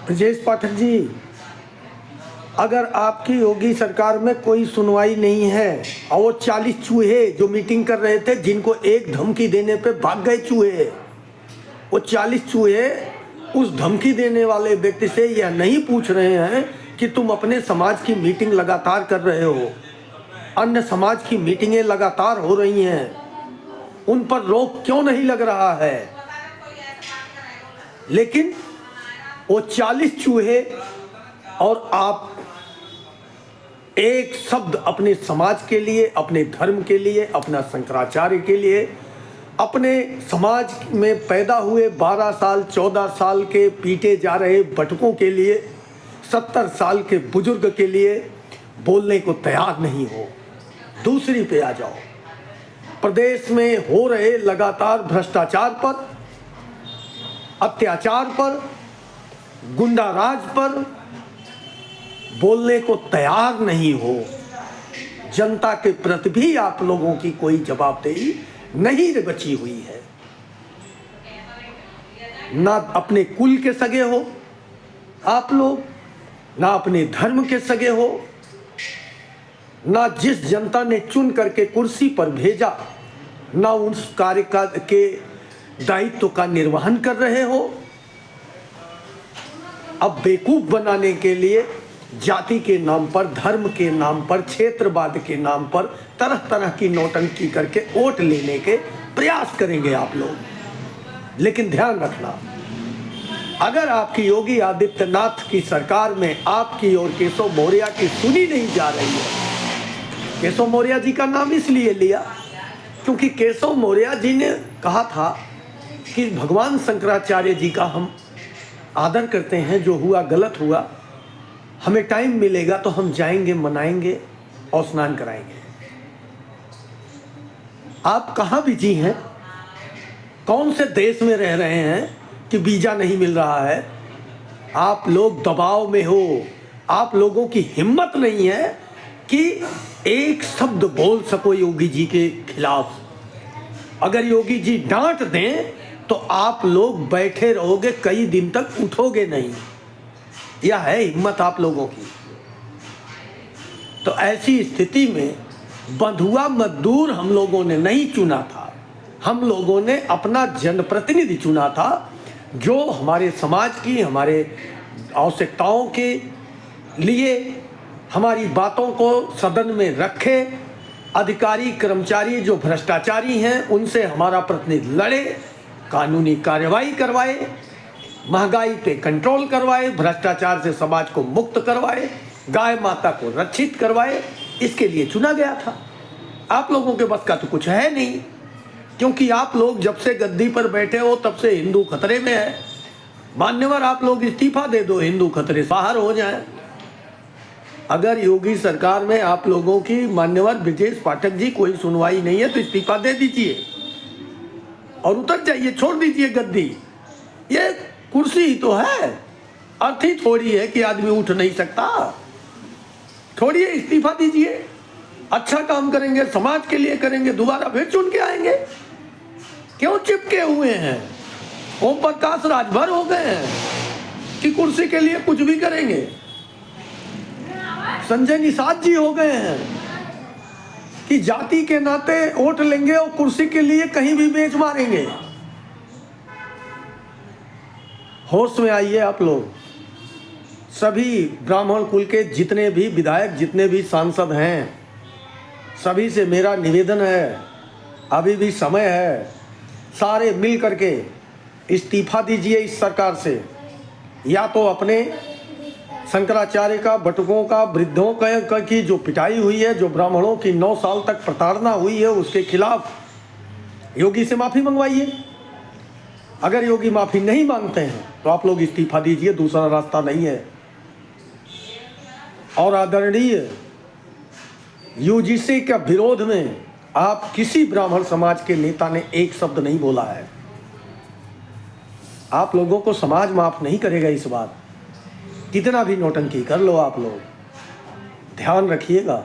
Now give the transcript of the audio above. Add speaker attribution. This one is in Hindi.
Speaker 1: ब्रजेश पाठक जी, अगर आपकी योगी सरकार में कोई सुनवाई नहीं है और वो 40 चूहे जो मीटिंग कर रहे थे, जिनको एक धमकी देने पे भाग गए चूहे, वो 40 चूहे उस धमकी देने वाले व्यक्ति से यह नहीं पूछ रहे हैं कि तुम अपने समाज की मीटिंग लगातार कर रहे हो, अन्य समाज की मीटिंगें लगातार हो रही हैं, उन पर रोक क्यों नहीं लग रहा है। लेकिन वो 40 चूहे और आप एक शब्द अपने समाज के लिए, अपने धर्म के लिए, अपना शंकराचार्य के लिए, अपने समाज में पैदा हुए 12 साल 14 साल के पीटे जा रहे बटुकों के लिए, 70 साल के बुजुर्ग के लिए बोलने को तैयार नहीं हो। दूसरी पे आ जाओ, प्रदेश में हो रहे लगातार भ्रष्टाचार पर, अत्याचार पर, गुंडाराज पर बोलने को तैयार नहीं हो। जनता के प्रति भी आप लोगों की कोई जवाबदेही नहीं बची हुई है। ना अपने कुल के सगे हो आप लोग, ना अपने धर्म के सगे हो, ना जिस जनता ने चुन करके कुर्सी पर भेजा, ना उस कार्य के दायित्व का निर्वहन कर रहे हो। अब बेवकूफ बनाने के लिए जाति के नाम पर, धर्म के नाम पर, क्षेत्रवाद के नाम पर तरह तरह की नौटंकी करके वोट लेने के प्रयास करेंगे आप लोग। लेकिन ध्यान रखना, अगर आपकी योगी आदित्यनाथ की सरकार में आपकी और केशव मौर्य की सुनी नहीं जा रही है। केशव मौर्य जी का नाम इसलिए लिया क्योंकि केशव मौर्य जी ने कहा था कि भगवान शंकराचार्य जी का हम आदर करते हैं, जो हुआ गलत हुआ, हमें टाइम मिलेगा तो हम जाएंगे, मनाएंगे और स्नान कराएंगे। आप कहाँ बिजी हैं? कौन से देश में रह रहे हैं कि वीजा नहीं मिल रहा है? आप लोग दबाव में हो, आप लोगों की हिम्मत नहीं है कि एक शब्द बोल सको योगी जी के खिलाफ। अगर योगी जी डांट दें तो आप लोग बैठे रहोगे, कई दिन तक उठोगे नहीं। यह है हिम्मत आप लोगों की। तो ऐसी स्थिति में बंधुआ मजदूर हम लोगों ने नहीं चुना था, हम लोगों ने अपना जनप्रतिनिधि चुना था, जो हमारे समाज की, हमारे आवश्यकताओं के लिए हमारी बातों को सदन में रखे। अधिकारी कर्मचारी जो भ्रष्टाचारी हैं उनसे हमारा प्रतिनिधि लड़े, कानूनी कार्रवाई करवाए, महंगाई पे कंट्रोल करवाए, भ्रष्टाचार से समाज को मुक्त करवाए, गाय माता को रक्षित करवाए। इसके लिए चुना गया था। आप लोगों के बस का तो कुछ है नहीं, क्योंकि आप लोग जब से गद्दी पर बैठे हो तब से हिंदू खतरे में है। मान्यवर आप लोग इस्तीफा दे दो, हिंदू खतरे से बाहर हो जाए। अगर योगी सरकार में आप लोगों की, मान्यवर ब्रजेश पाठक जी, कोई सुनवाई नहीं है तो इस्तीफा दे दीजिए और उतर जाइए, छोड़ दीजिए गद्दी। ये कुर्सी ही तो है, अर्थ ही थोड़ी है कि आदमी उठ नहीं सकता। छोड़िए, इस्तीफा दीजिए, अच्छा काम करेंगे, समाज के लिए करेंगे, दोबारा फिर चुन के आएंगे। क्यों चिपके हुए हैं? ओम प्रकाश राजभर हो गए हैं कि कुर्सी के लिए कुछ भी करेंगे। संजय निषाद जी हो गए हैं कि जाति के नाते वोट लेंगे और कुर्सी के लिए कहीं भी बेच मारेंगे। होश में आइए आप लोग। सभी ब्राह्मण कुल के जितने भी विधायक, जितने भी सांसद हैं, सभी से मेरा निवेदन है, अभी भी समय है, सारे मिल करके इस्तीफा दीजिए इस सरकार से। या तो अपने शंकराचार्य का, बटुकों का, वृद्धों का की जो पिटाई हुई है, जो ब्राह्मणों की 9 साल तक प्रताड़ना हुई है, उसके खिलाफ योगी से माफ़ी मंगवाइए। अगर योगी माफ़ी नहीं मांगते हैं तो आप लोग इस्तीफा दीजिए, दूसरा रास्ता नहीं है। और आदरणीय यूजीसी के विरोध में आप किसी ब्राह्मण समाज के नेता ने एक शब्द नहीं बोला है। आप लोगों को समाज माफ़ नहीं करेगा इस बात। कितना भी नौटंकी कर लो आप लोग, ध्यान रखिएगा।